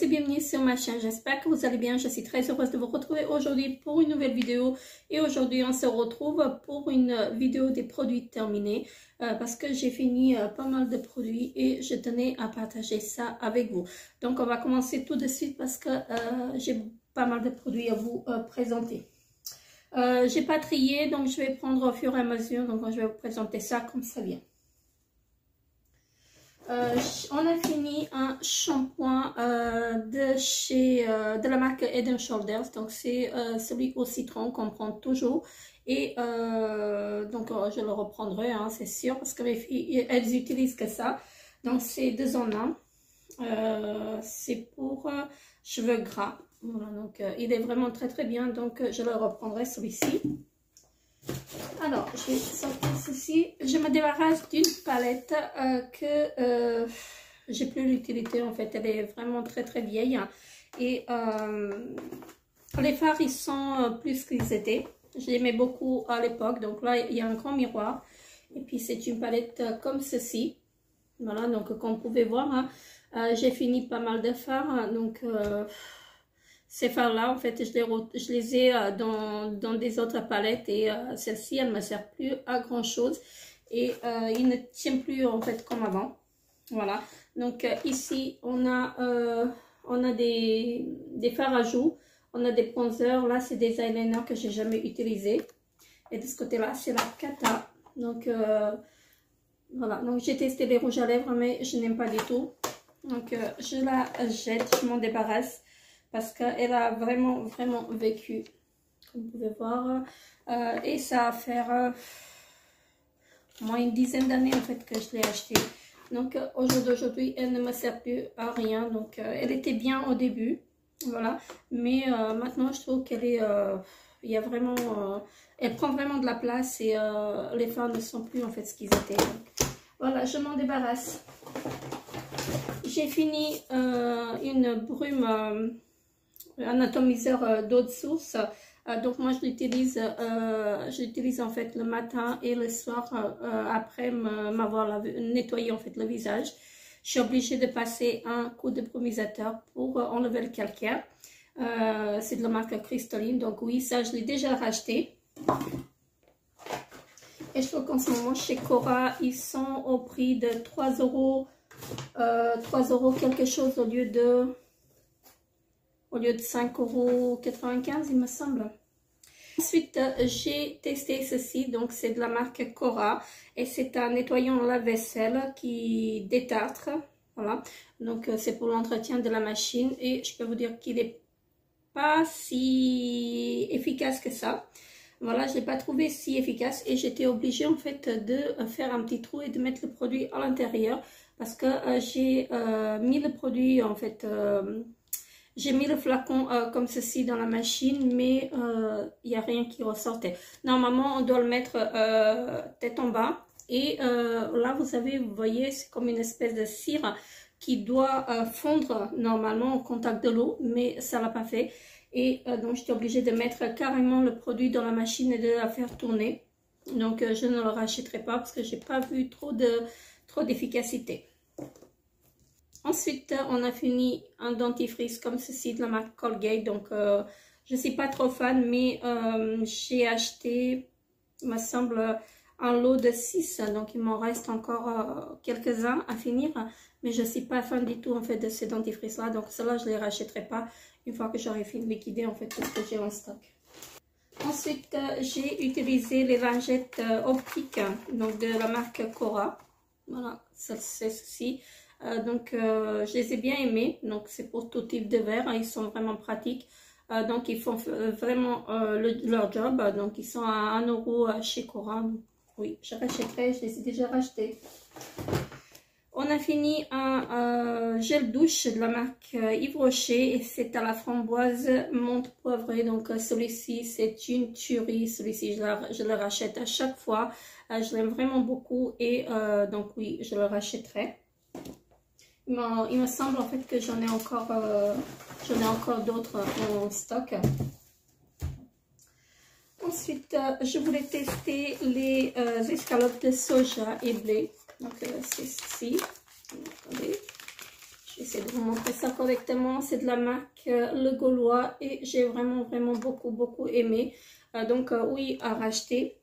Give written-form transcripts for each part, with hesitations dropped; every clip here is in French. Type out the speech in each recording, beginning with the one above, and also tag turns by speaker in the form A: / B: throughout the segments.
A: tous et bienvenue sur ma chaîne. J'espère que vous allez bien. Je suis très heureuse de vous retrouver aujourd'hui pour une nouvelle vidéo. Et aujourd'hui, on se retrouve pour une vidéo des produits terminés parce que j'ai fini pas mal de produits et je tenais à partager ça avec vous. Donc, on va commencer tout de suite parce que j'ai pas mal de produits à vous présenter. J'ai pas trié, donc je vais prendre au fur et à mesure. Donc, je vais vous présenter ça comme ça vient. On a fini un shampoing de la marque Head & Shoulders. Donc c'est celui au citron qu'on prend toujours. Et donc je le reprendrai, hein, c'est sûr, parce que mes filles, elles utilisent que ça. Donc c'est 2 en 1. C'est pour cheveux gras. Voilà, donc il est vraiment très très bien. Donc je le reprendrai celui-ci. Alors, je vais sortir ceci. Je me débarrasse d'une palette que j'ai plus l'utilité. En fait, elle est vraiment très très vieille. Et les fards, ils sont plus qu'ils étaient. Je les aimais beaucoup à l'époque. Donc là, il y a un grand miroir. Et puis, c'est une palette comme ceci. Voilà, donc comme vous pouvez voir, hein, j'ai fini pas mal de fards. Donc... ces fards-là, en fait, je les ai dans des autres palettes et celle-ci, elle ne me sert plus à grand-chose et il ne tient plus, en fait, comme avant. Voilà. Donc, ici, on a des fards à joues, on a des bronzers. Là, c'est des eyeliners que j'ai jamais utilisés. Et de ce côté-là, c'est la Kata. Donc, voilà. Donc, j'ai testé les rouges à lèvres, mais je n'aime pas du tout. Donc, je la jette, je m'en débarrasse. Parce qu'elle a vraiment vécu, comme vous pouvez voir. Et ça va faire au moins une dizaine d'années en fait que je l'ai achetée. Donc au jour d'aujourd'hui, elle ne me sert plus à rien. Donc elle était bien au début, voilà. Mais maintenant, je trouve qu'elle est, il y a vraiment, elle prend vraiment de la place et les fards ne sont plus en fait ce qu'ils étaient. Donc, voilà, je m'en débarrasse. J'ai fini une brume. Un atomiseur d'eau de source. Donc moi je l'utilise en fait le matin et le soir après m'avoir nettoyé en fait le visage. Je suis obligée de passer un coup de brumisateur pour enlever le calcaire. C'est de la marque Crystalline, donc oui, ça je l'ai déjà racheté. Et je trouve qu'en ce moment chez Cora ils sont au prix de 3 euros quelque chose au lieu de 5,95 €, il me semble. Ensuite, j'ai testé ceci. Donc, c'est de la marque Cora. Et c'est un nettoyant lave-vaisselle qui détartre. Voilà. Donc, c'est pour l'entretien de la machine. Et je peux vous dire qu'il n'est pas si efficace que ça. Voilà, je ne l'ai pas trouvé si efficace. Et j'étais obligée, en fait, de faire un petit trou et de mettre le produit à l'intérieur. Parce que j'ai mis le produit, en fait... j'ai mis le flacon comme ceci dans la machine, mais il n'y a rien qui ressortait. Normalement, on doit le mettre tête en bas. Et là, vous voyez, c'est comme une espèce de cire qui doit fondre normalement au contact de l'eau, mais ça ne l'a pas fait. Et donc, j'étais obligée de mettre carrément le produit dans la machine et de la faire tourner. Donc, je ne le rachèterai pas parce que je n'ai pas vu trop d'efficacité. Ensuite, on a fini un dentifrice comme ceci de la marque Colgate. Donc, je ne suis pas trop fan, mais j'ai acheté, il me semble, un lot de 6. Donc, il m'en reste encore quelques-uns à finir. Mais je ne suis pas fan du tout, en fait, de ces dentifrices-là. Donc, cela je ne les rachèterai pas une fois que j'aurai fini de liquider, en fait, tout ce que j'ai en stock. Ensuite, j'ai utilisé les lingettes optiques, donc de la marque Cora. Voilà, c'est ceci. Donc je les ai bien aimés, donc c'est pour tout type de verre, hein, ils sont vraiment pratiques, donc ils font vraiment leur job, donc ils sont à 1 € chez Cora. Oui, je rachèterai, je les ai déjà rachetés. On a fini un gel douche de la marque Yves Rocher et c'est à la framboise menthe poivrée. Donc celui-ci c'est une tuerie, celui-ci je le rachète à chaque fois, je l'aime vraiment beaucoup et donc oui, je le rachèterai. Il me semble en fait que j'en ai encore d'autres en stock. Ensuite, je voulais tester les escalopes de soja et blé. Donc, c'est ceci. Attendez, je J'essaie de vous montrer ça correctement. C'est de la marque Le Gaulois et j'ai vraiment beaucoup aimé. Donc oui, à racheter.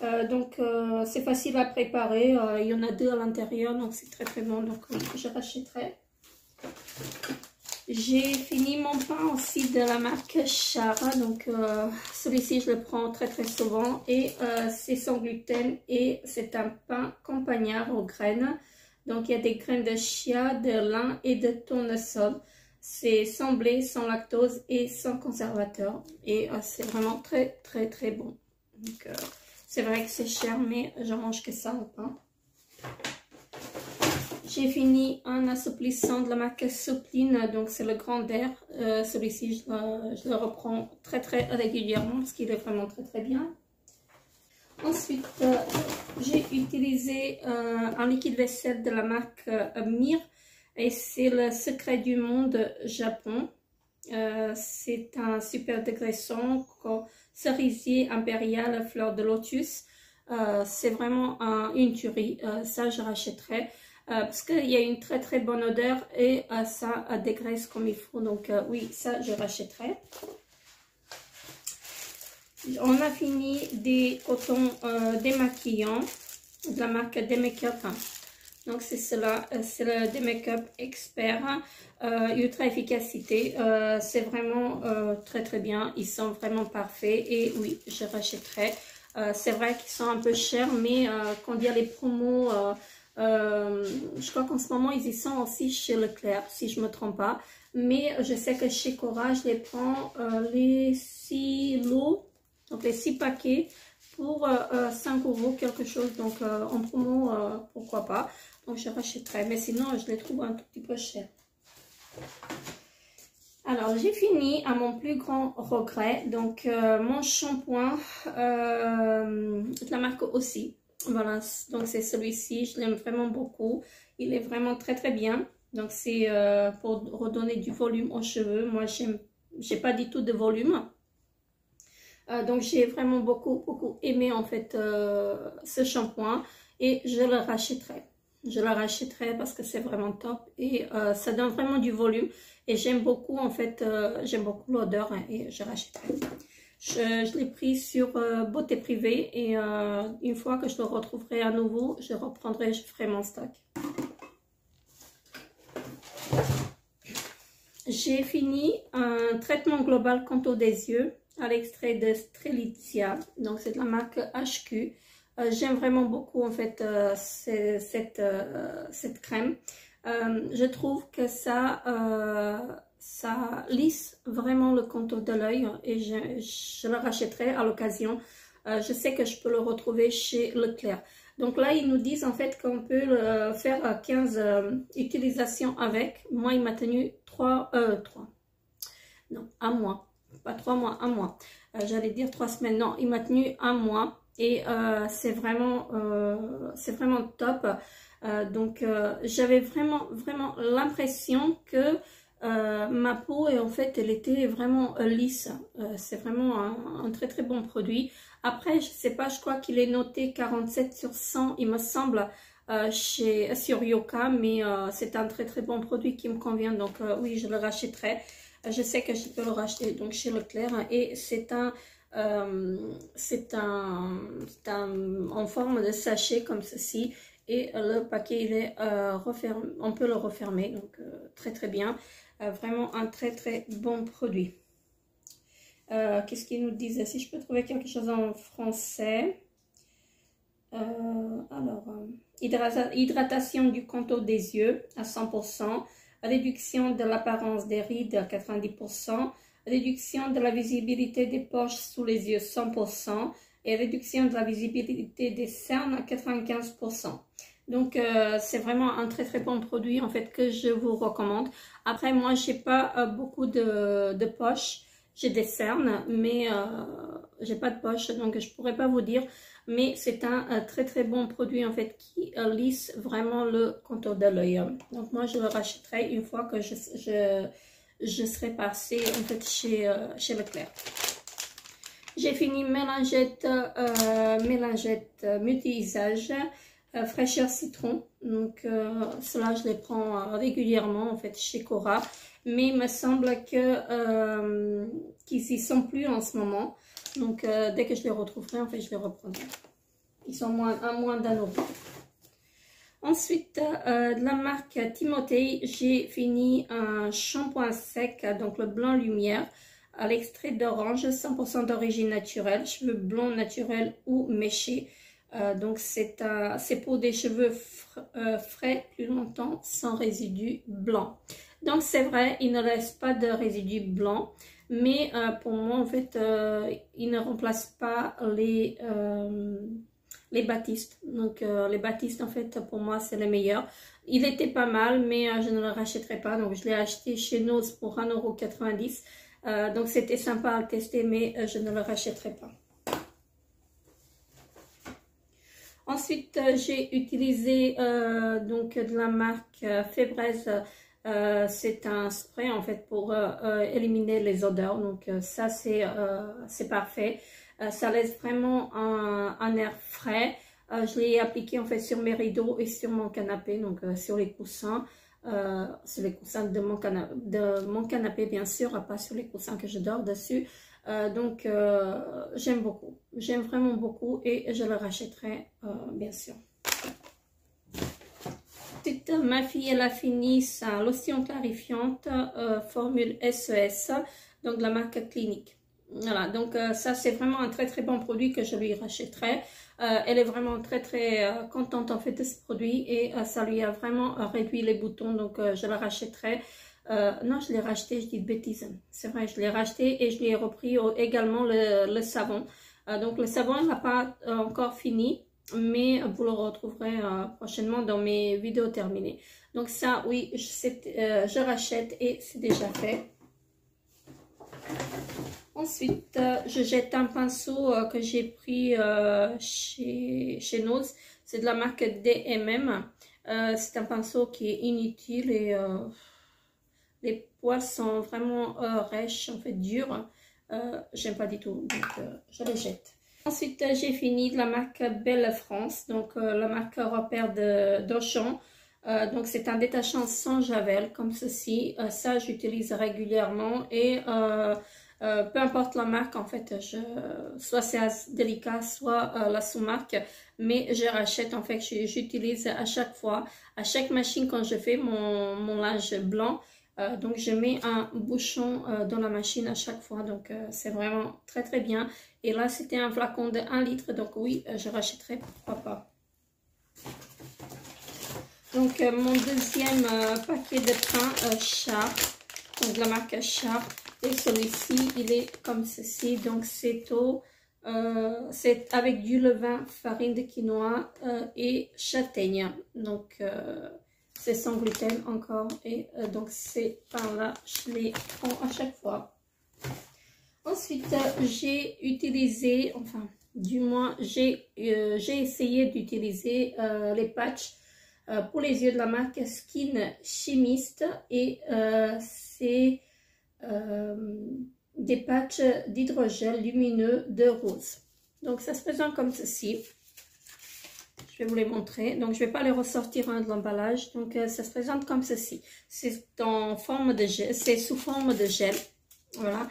A: C'est facile à préparer. Il y en a 2 à l'intérieur, donc c'est très bon. Donc oui, je rachèterai. J'ai fini mon pain aussi de la marque Chara. Donc celui-ci je le prends très souvent et c'est sans gluten et c'est un pain campagnard aux graines. Donc il y a des graines de chia, de lin et de tournesol. C'est sans blé, sans lactose et sans conservateur. Et c'est vraiment très bon. Donc c'est vrai que c'est cher, mais je mange que ça au pain. J'ai fini un assouplissant de la marque Soupline, donc c'est le Grand Air. Celui-ci, je le reprends très régulièrement parce qu'il est vraiment très bien. Ensuite, j'ai utilisé un liquide vaisselle de la marque Mir et c'est le Secret du Monde Japon. C'est un super dégraissant cerisier impérial fleur de lotus. C'est vraiment une tuerie. Ça, je rachèterai. Parce qu'il y a une très bonne odeur et ça dégraisse comme il faut. Donc oui, ça je rachèterai. On a fini des cotons démaquillants de la marque Demake-up. Donc c'est cela, c'est le Demake-up Expert ultra efficacité. C'est vraiment très bien. Ils sont vraiment parfaits et oui, je rachèterai. C'est vrai qu'ils sont un peu chers, mais quand il y a les promos... je crois qu'en ce moment ils y sont aussi chez Leclerc si je me trompe pas, mais je sais que chez Cora je les prends les 6 lots, donc les 6 paquets pour 5 € quelque chose, donc en promo pourquoi pas, donc je rachèterai, mais sinon je les trouve un tout petit peu chers. Alors j'ai fini à mon plus grand regret, donc mon shampoing de la marque aussi. Voilà, donc c'est celui-ci, je l'aime vraiment beaucoup. Il est vraiment très bien. Donc c'est pour redonner du volume aux cheveux. Moi, j'ai pas du tout de volume. Donc j'ai vraiment beaucoup aimé en fait ce shampoing et je le rachèterai. Je le rachèterai parce que c'est vraiment top et ça donne vraiment du volume. Et j'aime beaucoup en fait, j'aime beaucoup l'odeur hein, et je rachèterai. Je l'ai pris sur Beauté Privée et une fois que je le retrouverai à nouveau, je reprendrai, je ferai mon stock. J'ai fini un traitement global contour des yeux à l'extrait de Strelitzia. Donc c'est de la marque HQ. J'aime vraiment beaucoup en fait cette crème. Je trouve que ça lisse vraiment le contour de l'œil et je le rachèterai à l'occasion. Je sais que je peux le retrouver chez Leclerc. Donc là, ils nous disent en fait qu'on peut le faire 15 utilisations avec. Moi, il m'a tenu 1 mois. Pas 3 mois, 1 mois. J'allais dire 3 semaines. Non, il m'a tenu 1 mois. Et c'est vraiment top. J'avais vraiment l'impression que ma peau, et en fait, elle était vraiment lisse. C'est vraiment un très bon produit. Après, je sais pas, je crois qu'il est noté 47 sur 100, il me semble, sur Yoka. Mais c'est un très bon produit qui me convient. Donc oui, je le rachèterai. Je sais que je peux le racheter donc chez Leclerc. Et c'est en forme de sachet comme ceci. Et le paquet, il est refermé, on peut le refermer, donc très bien. Vraiment un très bon produit. Qu'est-ce qu'ils nous disent? Si je peux trouver quelque chose en français. Hydratation du contour des yeux à 100%. Réduction de l'apparence des rides à 90%. Réduction de la visibilité des poches sous les yeux 100%. Et réduction de la visibilité des cernes à 95%. Donc c'est vraiment un très bon produit en fait que je vous recommande. Après moi j'ai pas beaucoup de poches, j'ai des cernes mais j'ai pas de poche donc je pourrais pas vous dire, mais c'est un très bon produit en fait qui lisse vraiment le contour de l'œil. Donc moi je le rachèterai une fois que je serai passée en fait chez Leclerc. J'ai fini mes lingettes multi-usage. fraîcheur citron. Donc cela je les prends régulièrement en fait chez Cora, mais il me semble que qu'ils y sont plus en ce moment. Donc dès que je les retrouverai en fait je les reprendrai. Ils sont à moins d'1 €. Ensuite, de la marque Timothée, j'ai fini un shampoing sec, donc le blanc lumière, à l'extrait d'orange, 100% d'origine naturelle, cheveux blonds naturels ou méchés. Donc c'est pour des cheveux frais plus longtemps, sans résidus blancs. Donc c'est vrai, il ne laisse pas de résidus blancs, mais pour moi en fait, il ne remplace pas les Batiste. Donc les Batiste en fait pour moi c'est les meilleurs. Il était pas mal mais je ne le rachèterai pas, donc je l'ai acheté chez Nose pour 1,90 €. Donc c'était sympa à tester mais je ne le rachèterai pas. Ensuite j'ai utilisé donc de la marque Febreze. C'est un spray en fait pour éliminer les odeurs, donc ça c'est parfait. Ça laisse vraiment un air frais. Je l'ai appliqué en fait sur mes rideaux et sur mon canapé, donc sur les coussins de mon canapé bien sûr, pas sur les coussins que je dors dessus. Donc j'aime beaucoup, j'aime vraiment beaucoup et je le rachèterai bien sûr. Ensuite, ma fille elle a fini sa lotion clarifiante formule SES, donc de la marque Clinique. Voilà, donc ça c'est vraiment un très très bon produit que je lui rachèterai. Elle est vraiment très très contente en fait de ce produit et ça lui a vraiment réduit les boutons, donc je la rachèterai. Non, je l'ai racheté, je dis de bêtises, c'est vrai, je l'ai racheté et je lui ai repris également le savon. Donc le savon il n'a pas encore fini, mais vous le retrouverez prochainement dans mes vidéos terminées. Donc ça oui, je rachète et c'est déjà fait. Ensuite, je jette un pinceau que j'ai pris chez Nose. C'est de la marque DMM. C'est un pinceau qui est inutile et les poils sont vraiment rêches, en fait durs. J'aime pas du tout, donc je les jette. Ensuite, j'ai fini de la marque Belle France, donc la marque repère d'Auchan. Donc c'est un détachant sans javel comme ceci. Ça j'utilise régulièrement et peu importe la marque en fait, soit c'est délicat soit la sous-marque, mais je rachète en fait, j'utilise à chaque fois, à chaque machine quand je fais mon linge blanc. Donc je mets un bouchon dans la machine à chaque fois, donc c'est vraiment très très bien. Et là c'était un flacon de 1 litre, donc oui je rachèterai, pourquoi pas. Donc mon deuxième paquet de pain Sharp, donc de la marque Sharp, et celui-ci il est comme ceci, donc c'est avec du levain, farine de quinoa et châtaigne, donc c'est sans gluten encore, et donc ces pains là je les prends à chaque fois. Ensuite j'ai utilisé, enfin du moins j'ai essayé d'utiliser les patchs pour les yeux de la marque Skin Chimiste, et c'est des patchs d'hydrogel lumineux de rose. Donc ça se présente comme ceci. Je vais vous les montrer. Donc je ne vais pas les ressortir de l'emballage. Donc ça se présente comme ceci. C'est en forme de gel, c'est sous forme de gel. Voilà.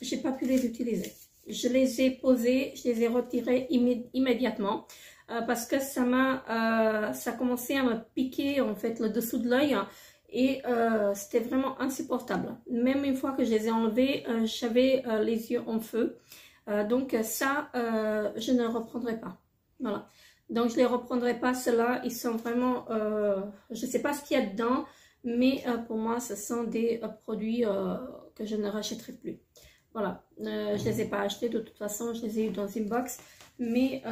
A: J'ai pas pu les utiliser. Je les ai posés, je les ai retirés immédiatement. Parce que ça commençait à me piquer en fait le dessous de l'œil et c'était vraiment insupportable. Même une fois que je les ai enlevés, j'avais les yeux en feu. Donc ça, je ne reprendrai pas. Voilà. Donc je les reprendrai pas, ceux-là. Ils sont vraiment, je ne sais pas ce qu'il y a dedans, mais pour moi, ce sont des produits que je ne rachèterai plus. Voilà. Je les ai pas achetés de toute façon, je les ai eu dans une box, mais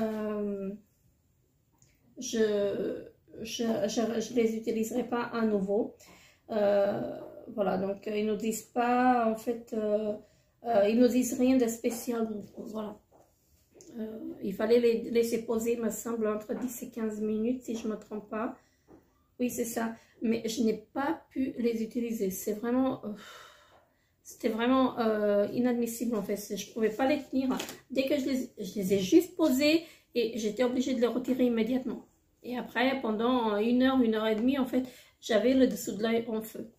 A: je les utiliserai pas à nouveau. Voilà, donc ils nous disent pas en fait, ils nous disent rien de spécial, donc voilà. Il fallait les laisser poser, me semble, entre 10 et 15 minutes si je me trompe pas. Oui, c'est ça, mais je n'ai pas pu les utiliser. C'est vraiment c'était vraiment inadmissible en fait. Je pouvais pas les tenir. Dès que je les ai juste posés et j'étais obligée de le retirer immédiatement. Et après, pendant 1 heure et demie, en fait, j'avais le dessous de l'œil en feu.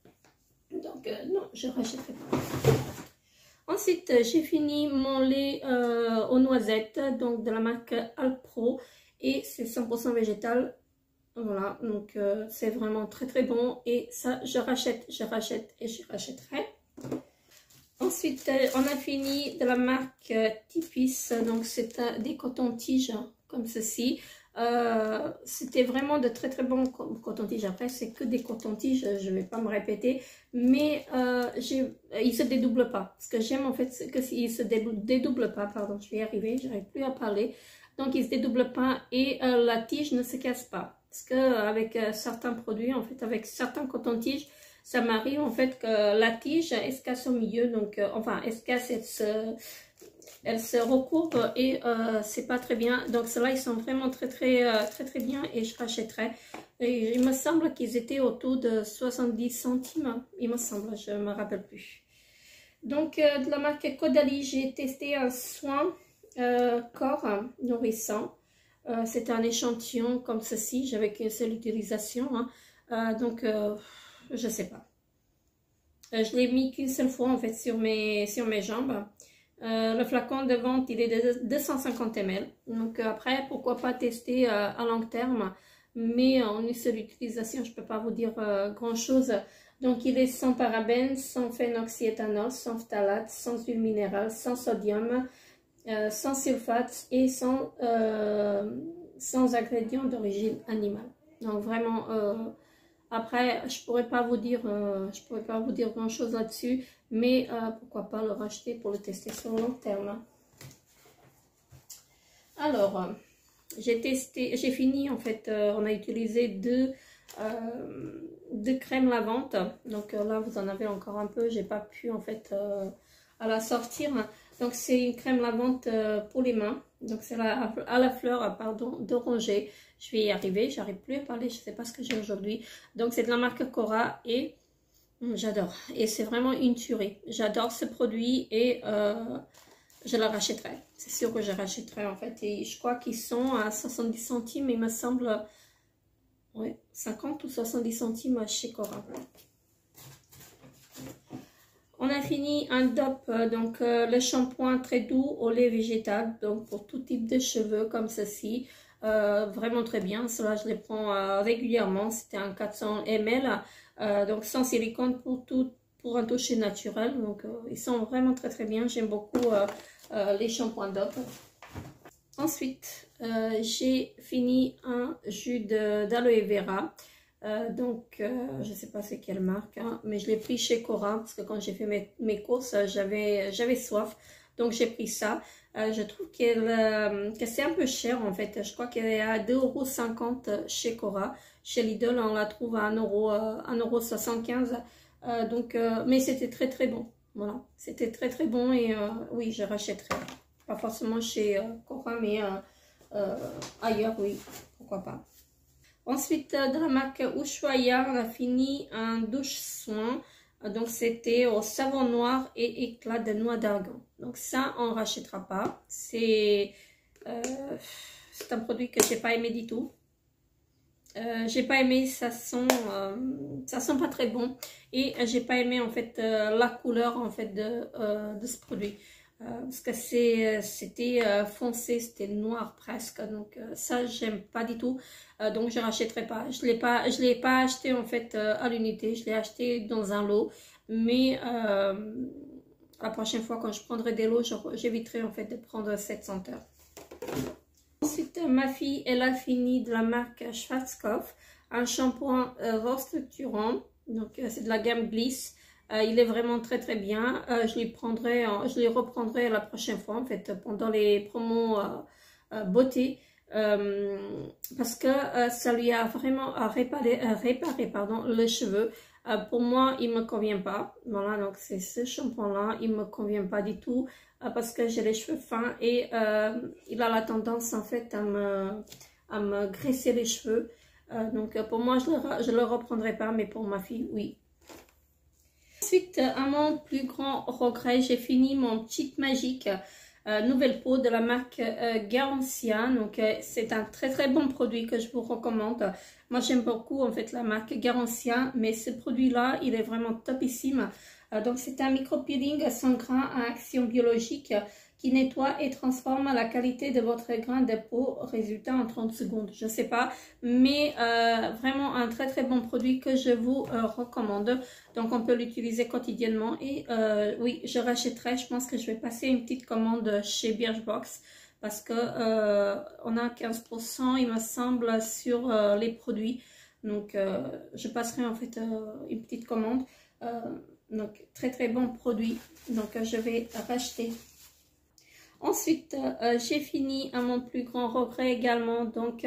A: Donc, non, je ne rachèterai pas. Ensuite, j'ai fini mon lait aux noisettes, donc de la marque Alpro, et c'est 100% végétal. Voilà, donc c'est vraiment très très bon, et ça, je rachète et je rachèterai. Ensuite, on a fini de la marque Tipis, donc c'est des cotons-tiges comme ceci. C'était vraiment de très très bons cotons-tiges. Après, c'est que des cotons-tiges, je ne vais pas me répéter, mais ils se dédoublent pas. Ce que j'aime en fait, c'est qu'ils se dédoublent pas. Pardon, je vais y arriver, j'arrive plus à parler. Donc, ils se dédoublent pas et la tige ne se casse pas. Parce que avec certains produits, en fait, avec certains cotons-tiges, ça m'arrive en fait que la tige, elle se casse au milieu, donc enfin, elle se casse, elle se recourbe et c'est pas très bien. Donc ceux-là, ils sont vraiment très bien et je rachèterai. Et il me semble qu'ils étaient autour de 70 centimes, il me semble, je me rappelle plus. Donc de la marque Caudalie, j'ai testé un soin corps nourrissant. C'était un échantillon comme ceci, j'avais qu'une seule utilisation, hein. Donc je sais pas. Je l'ai mis qu'une seule fois en fait sur mes jambes. Le flacon de vente, il est de 250 ml. Donc après, pourquoi pas tester à long terme. Mais en une seule utilisation, je peux pas vous dire grand chose. Donc il est sans parabènes, sans phénoxyéthanol, sans phtalate, sans huile minérale, sans sodium, sans sulfate et sans ingrédients d'origine animale. Donc vraiment... après, je pourrais pas vous dire grand chose là-dessus, mais pourquoi pas le racheter pour le tester sur le long terme. Alors, j'ai fini en fait, on a utilisé deux crèmes lavantes. Donc là, vous en avez encore un peu, j'ai pas pu en fait à la sortir. Donc c'est une crème lavante pour les mains. Donc c'est à la fleur, pardon, d'oranger. Je vais y arriver, j'arrive plus à parler, je sais pas ce que j'ai aujourd'hui. Donc c'est de la marque Cora et j'adore. Et c'est vraiment une tuerie. J'adore ce produit et je la rachèterai. C'est sûr que je rachèterai en fait. Et je crois qu'ils sont à 70 centimes, il me semble. Ouais, 50 ou 70 centimes chez Cora. On a fini un DOP, donc le shampoing très doux au lait végétal, donc pour tout type de cheveux comme ceci. Vraiment très bien, cela je les prends régulièrement, c'était un 400 ml, donc sans silicone pour un toucher naturel, donc ils sont vraiment très bien, j'aime beaucoup les shampoings DOP. Ensuite, j'ai fini un jus d'aloe vera. Je ne sais pas c'est quelle marque, hein, mais je l'ai pris chez Cora parce que quand j'ai fait mes courses, j'avais soif. Donc j'ai pris ça. Je trouve que c'est un peu cher en fait. Je crois qu'elle est à 2,50 € chez Cora. Chez Lidl, on la trouve à 1,75 €. Mais c'était très bon. Voilà, c'était très bon et oui, je rachèterai. Pas forcément chez Cora, mais ailleurs, oui, pourquoi pas. Ensuite, de la marque Ushuaïa, on a fini un douche-soin. Donc, c'était au savon noir et éclat de noix d'argan. Donc, ça, on ne rachètera pas. C'est un produit que je n'ai pas aimé du tout. J'ai pas aimé, ça sent pas très bon. Et j'ai pas aimé, en fait, la couleur, en fait, de ce produit. Parce que c'était foncé, c'était noir presque, donc ça j'aime pas du tout, donc je rachèterai pas. Je l'ai pas acheté en fait à l'unité, je l'ai acheté dans un lot, mais la prochaine fois quand je prendrai des lots, j'éviterai en fait de prendre cette senteur. Ensuite, ma fille, elle a fini de la marque Schwarzkopf, un shampoing restructurant, donc c'est de la gamme Bliss. Il est vraiment très bien. Je les reprendrai la prochaine fois en fait pendant les promos beauté parce que ça lui a vraiment réparé pardon, les cheveux. Pour moi, il me convient pas. Voilà, donc c'est ce shampoing là, il me convient pas du tout parce que j'ai les cheveux fins et il a la tendance en fait à me graisser les cheveux. Donc pour moi, je le reprendrai pas, mais pour ma fille, oui. Ensuite, à mon plus grand regret, j'ai fini mon cheat magique. nouvelle peau de la marque Garancia. Donc c'est un très bon produit que je vous recommande. Moi j'aime beaucoup en fait la marque Garancia, mais ce produit là il est vraiment topissime. Donc c'est un micro-peeling sans grain à action biologique qui nettoie et transforme la qualité de votre grain de peau, résultat en 30 secondes. Je sais pas, mais vraiment un très bon produit que je vous recommande. Donc on peut l'utiliser quotidiennement et oui, je rachèterai. Je pense que je vais passer une petite commande chez Birchbox parce que on a 15% il me semble sur les produits. Donc je passerai en fait une petite commande. Donc très bon produit. Donc je vais racheter. Ensuite, j'ai fini à mon plus grand regret également donc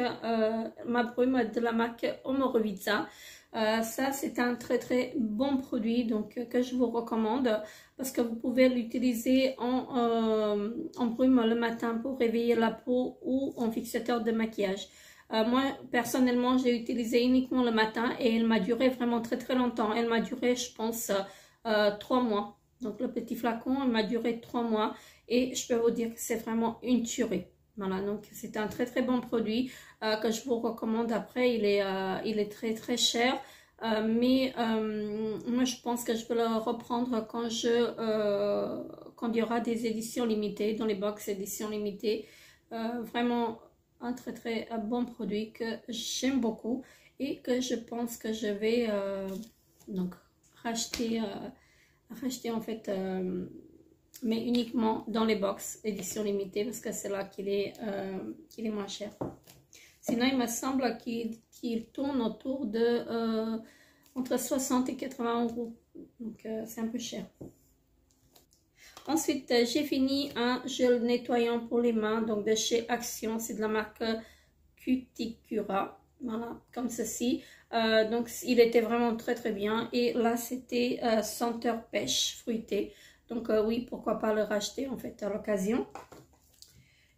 A: ma brume de la marque Omorovicza. Ça c'est un très bon produit donc que je vous recommande parce que vous pouvez l'utiliser en brume le matin pour réveiller la peau ou en fixateur de maquillage. Moi personnellement j'ai utilisé uniquement le matin et elle m'a duré vraiment très longtemps. Elle m'a duré je pense 3 mois. Donc le petit flacon il m'a duré 3 mois. Et je peux vous dire que c'est vraiment une tuerie. Voilà, donc c'est un très bon produit que je vous recommande. Après, il est très cher. Mais moi, je pense que je vais le reprendre quand il y aura des éditions limitées, dans les box éditions limitées. Vraiment un très bon produit que j'aime beaucoup et que je pense que je vais donc racheter en fait... mais uniquement dans les box édition limitée parce que c'est là qu'il est moins cher. Sinon il me semble qu'il tourne autour de entre 60 et 80 euros, donc c'est un peu cher. Ensuite j'ai fini un gel nettoyant pour les mains donc de chez Action, c'est de la marque Cuticura, voilà comme ceci. Donc il était vraiment très bien et là c'était senteur pêche fruitée. Donc oui, pourquoi pas le racheter en fait à l'occasion.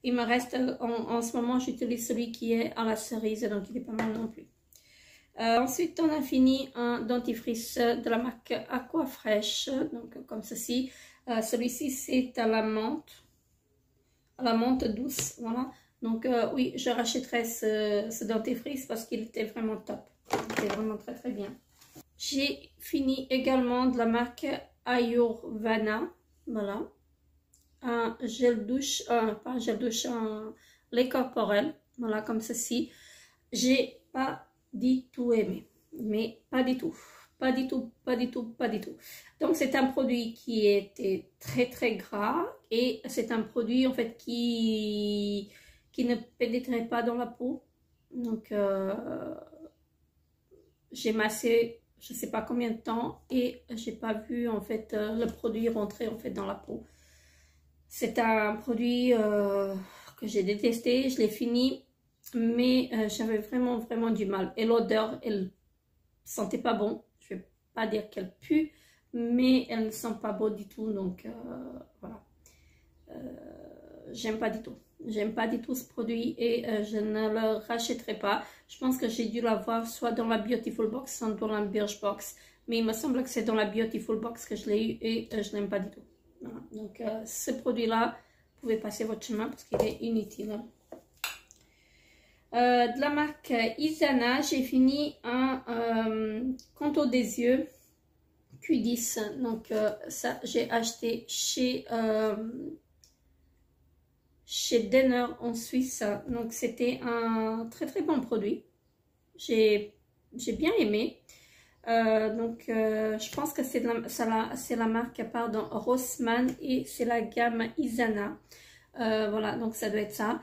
A: Il me reste, en ce moment, j'utilise celui qui est à la cerise, donc il est pas mal non plus. Ensuite, on a fini un dentifrice de la marque Aquafresh, donc comme ceci. Celui-ci, c'est à la menthe douce, voilà. Donc oui, je rachèterai ce dentifrice parce qu'il était vraiment top. Il était vraiment très bien. J'ai fini également de la marque Ayurveda, voilà, un gel douche, pas un gel douche, un lait corporel, voilà comme ceci. J'ai pas du tout aimé, mais pas du tout. Donc c'est un produit qui était très gras et c'est un produit en fait qui ne pénétrait pas dans la peau. Donc j'ai massé je sais pas combien de temps et j'ai pas vu en fait le produit rentrer en fait dans la peau. C'est un produit que j'ai détesté, je l'ai fini mais j'avais vraiment du mal et l'odeur elle sentait pas bon. Je vais pas dire qu'elle pue mais elle ne sent pas bon du tout, donc voilà, j'aime pas du tout. J'aime pas du tout ce produit et je ne le rachèterai pas. Je pense que j'ai dû l'avoir soit dans la Beautiful Box, soit dans la Birchbox. Mais il me semble que c'est dans la Beautiful Box que je l'ai eu et je n'aime pas du tout. Voilà. Donc ce produit-là, vous pouvez passer votre chemin parce qu'il est inutile. De la marque Isana, j'ai fini un contour des yeux Q10. Donc ça, j'ai acheté chez Denner en Suisse. Donc c'était un très bon produit. J'ai bien aimé. Je pense que c'est la marque pardon Rossmann et c'est la gamme Isana. Voilà, donc ça doit être ça.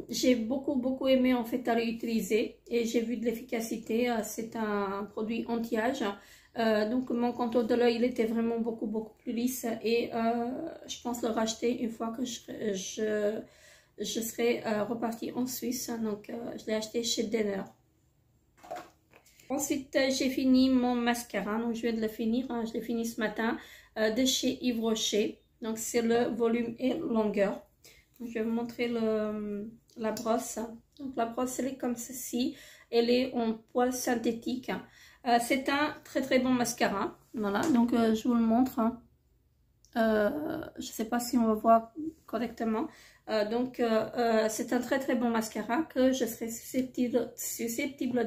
A: J'ai beaucoup aimé en fait à l'utiliser et j'ai vu de l'efficacité. C'est un produit anti-âge. Donc mon contour de l'œil il était vraiment beaucoup plus lisse et je pense le racheter une fois que je serai repartie en Suisse. Donc je l'ai acheté chez Denner. Ensuite j'ai fini mon mascara, donc je viens de le finir, hein. Je l'ai fini ce matin de chez Yves Rocher. Donc c'est le volume et longueur. Donc, je vais vous montrer la brosse. Donc la brosse elle est comme ceci, elle est en poil synthétique. C'est un très bon mascara, voilà, donc je vous le montre, hein. je sais pas si on va voir correctement. C'est un très très bon mascara que je serais susceptible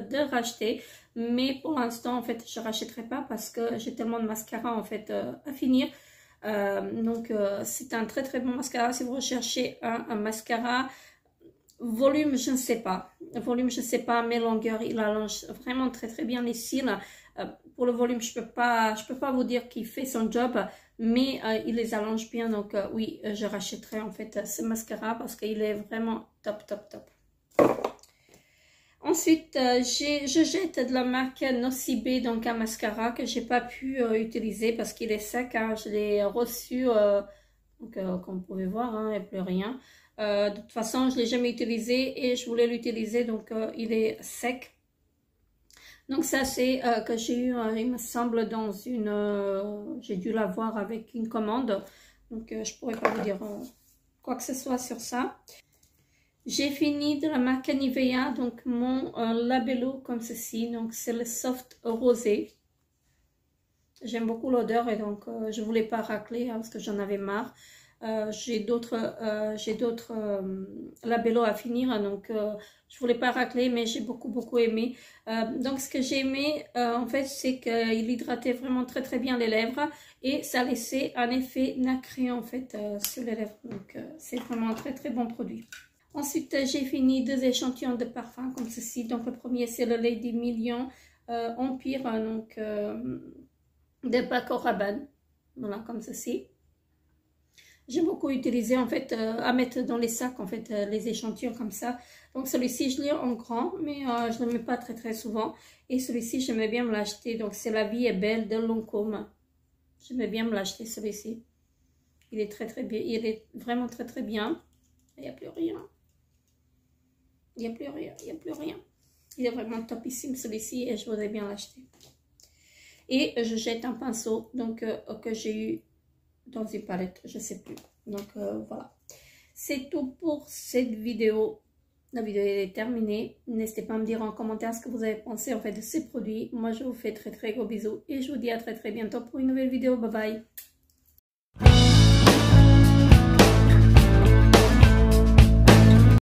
A: de racheter. Mais pour l'instant, en fait, je ne rachèterai pas parce que j'ai tellement de mascara en fait à finir. C'est un très très bon mascara. Si vous recherchez un mascara, volume, je ne sais pas. Volume, je ne sais pas, mais longueur, il allonge vraiment très très bien les cils. Pour le volume, je peux pas vous dire qu'il fait son job, mais il les allonge bien. Donc oui, je rachèterai en fait ce mascara parce qu'il est vraiment top, top, top. Ensuite, je jette de la marque Nocibé, donc un mascara que j'ai pas pu utiliser parce qu'il est sec. Hein. Je l'ai reçu, comme vous pouvez voir, hein, il n'y a plus rien. De toute façon, je ne l'ai jamais utilisé et je voulais l'utiliser, donc il est sec. Donc ça, c'est que j'ai eu, il me semble, dans une... j'ai dû l'avoir avec une commande. Donc je ne pourrais pas vous dire quoi que ce soit sur ça. J'ai fini de la marque Nivea, donc mon labello comme ceci, donc c'est le soft rosé. J'aime beaucoup l'odeur et donc je voulais pas racler hein, parce que j'en avais marre. J'ai d'autres labellos à finir, donc je voulais pas racler, mais j'ai beaucoup aimé. Donc ce que j'ai aimé en fait, c'est qu'il hydratait vraiment très très bien les lèvres et ça laissait un effet nacré en fait sur les lèvres. Donc c'est vraiment un très très bon produit. Ensuite, j'ai fini 2 échantillons de parfum comme ceci. Donc, le premier, c'est le Lady Million Empire, donc de Paco Rabanne. Voilà, comme ceci. J'ai beaucoup utilisé, en fait, à mettre dans les sacs, en fait, les échantillons comme ça. Donc, celui-ci, je l'ai en grand, mais je ne le mets pas très, très souvent. Et celui-ci, j'aimais bien me l'acheter. Donc, c'est La Vie est Belle de Lancôme. J'aimais bien me l'acheter, celui-ci. Il est très, très bien. Il est vraiment très, très bien. Il n'y a plus rien. Il n'y a plus rien, il n'y a plus rien. Il est vraiment topissime celui-ci et je voudrais bien l'acheter. Et je jette un pinceau donc que j'ai eu dans une palette, je ne sais plus. Donc voilà. C'est tout pour cette vidéo. La vidéo est terminée. N'hésitez pas à me dire en commentaire ce que vous avez pensé en fait de ces produits. Moi je vous fais très très gros bisous et je vous dis à très très bientôt pour une nouvelle vidéo. Bye bye.